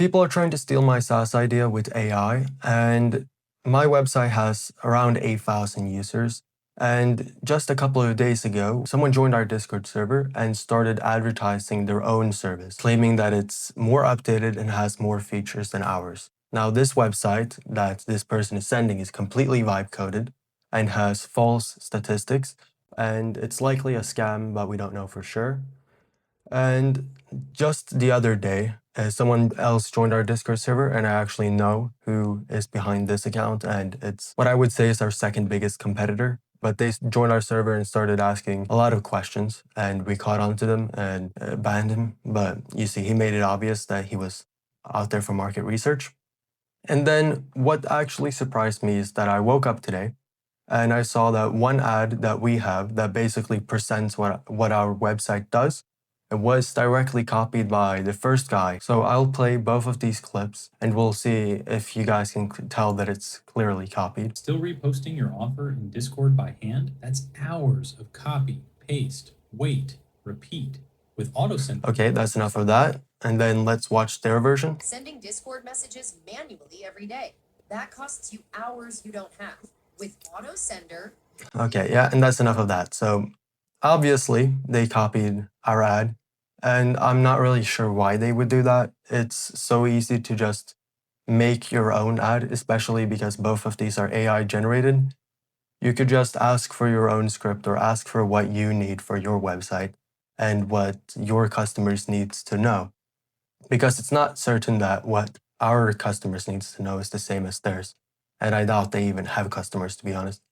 People are trying to steal my SaaS idea with AI, and my website has around 8,000 users. And just a couple of days ago, someone joined our Discord server and started advertising their own service, claiming that it's more updated and has more features than ours. Now, this website that this person is sending is completely vibe coded and has false statistics, and it's likely a scam, but we don't know for sure. And just the other day, someone else joined our Discord server, and I actually know who is behind this account, and it's what I would say is our second biggest competitor. But they joined our server and started asking a lot of questions, and we caught on to them and banned him. But you see, he made it obvious that he was out there for market research. And then what actually surprised me is that I woke up today and I saw that one ad that we have that basically presents what our website does. It was directly copied by the first guy. So I'll play both of these clips and we'll see if you guys can tell that it's clearly copied. Still reposting your offer in Discord by hand? That's hours of copy, paste, wait, repeat. With AutoSend. Okay, that's enough of that. And then let's watch their version. Sending Discord messages manually every day. That costs you hours you don't have. With AutoSender. Okay, yeah, and that's enough of that. So obviously they copied our ad, and I'm not really sure why they would do that. It's so easy to just make your own ad, especially because both of these are AI generated. You could just ask for your own script or ask for what you need for your website and what your customers needs to know. Because it's not certain that what our customers needs to know is the same as theirs. And I doubt they even have customers, to be honest.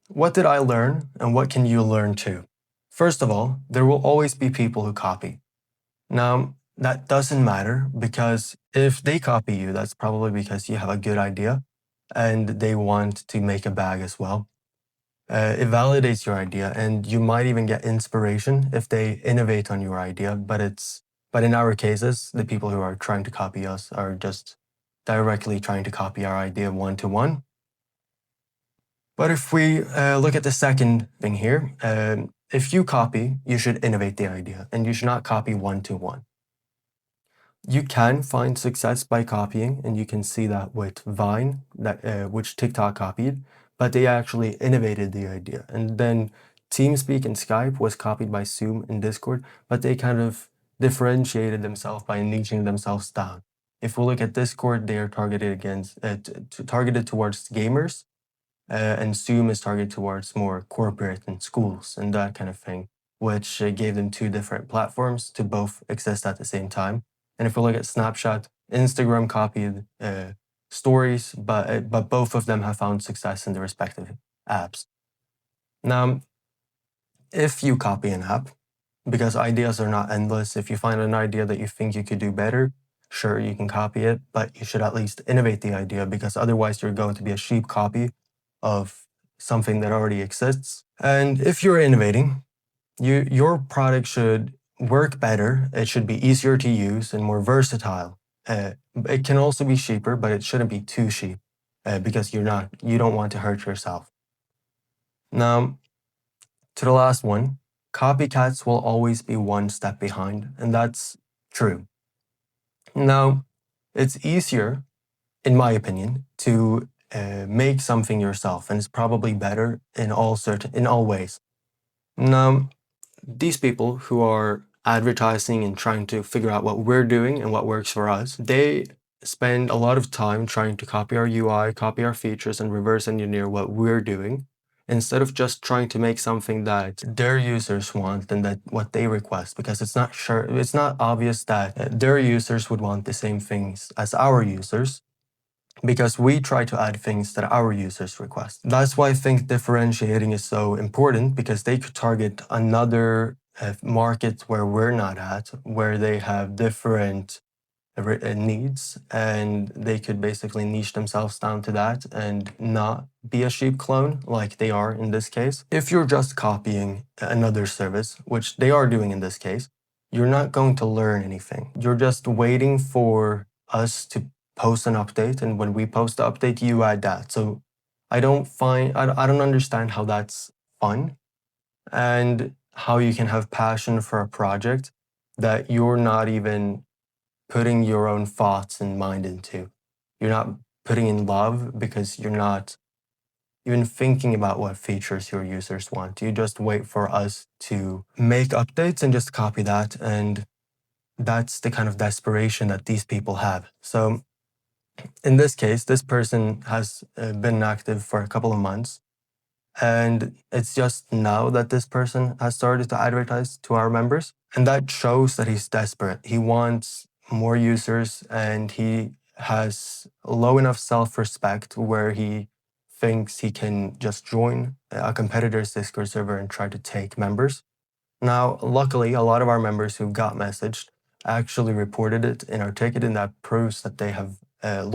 What did I learn and what can you learn too? First of all, there will always be people who copy. Now, that doesn't matter because if they copy you, that's probably because you have a good idea and they want to make a bag as well. It validates your idea and you might even get inspiration if they innovate on your idea, but in our cases, the people who are trying to copy us are just directly trying to copy our idea one-to-one. But if we look at the second thing here, if you copy, you should innovate the idea and you should not copy one-to-one. You can find success by copying, and you can see that with Vine, which TikTok copied, but they actually innovated the idea. And then TeamSpeak and Skype was copied by Zoom and Discord, but they kind of differentiated themselves by niching themselves down. If we look at Discord, they are targeted towards gamers, and Zoom is targeted towards more corporate and schools and that kind of thing, which gave them two different platforms to both exist at the same time. And if we look at Snapchat, Instagram copied stories, but both of them have found success in their respective apps. Now, if you copy an app, because ideas are not endless, if you find an idea that you think you could do better, sure, you can copy it, but you should at least innovate the idea because otherwise you're going to be a cheap copy of something that already exists. And if you're innovating, your product should work better. It should be easier to use and more versatile. It can also be cheaper, but it shouldn't be too cheap because you don't want to hurt yourself. Now, to the last one, copycats will always be one step behind, and that's true. Now, it's easier, in my opinion, to make something yourself, and it's probably better in all ways. Now, these people who are advertising and trying to figure out what we're doing and what works for us, they spend a lot of time trying to copy our UI, copy our features, and reverse engineer what we're doing, instead of just trying to make something that their users want and that what they request, because it's not obvious that their users would want the same things as our users, because we try to add things that our users request. That's why I think differentiating is so important, because they could target another market where we're not at, where they have different needs, and they could basically niche themselves down to that and not be a cheap clone like they are in this case. If you're just copying another service, which they are doing in this case, you're not going to learn anything. You're just waiting for us to post an update, and when we post the update, you add that. So I don't understand how that's fun and how you can have passion for a project that you're not even putting your own thoughts and mind into. You're not putting in love because you're not even thinking about what features your users want. You just wait for us to make updates and just copy that. And that's the kind of desperation that these people have. So in this case, this person has been active for a couple of months. And it's just now that this person has started to advertise to our members. And that shows that he's desperate. He wants more users and he has low enough self-respect where he thinks he can just join a competitor's Discord server and try to take members. Now, luckily, a lot of our members who got messaged actually reported it in our ticket, and that proves that they have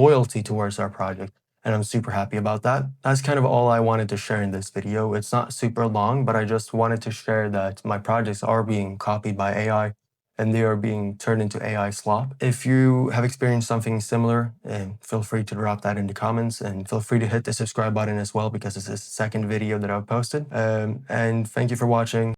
loyalty towards our project. And I'm super happy about that. That's kind of all I wanted to share in this video. It's not super long, but I just wanted to share that my projects are being copied by AI and they are being turned into AI slop. If you have experienced something similar, feel free to drop that in the comments and feel free to hit the subscribe button as well because this is the second video that I've posted. And thank you for watching.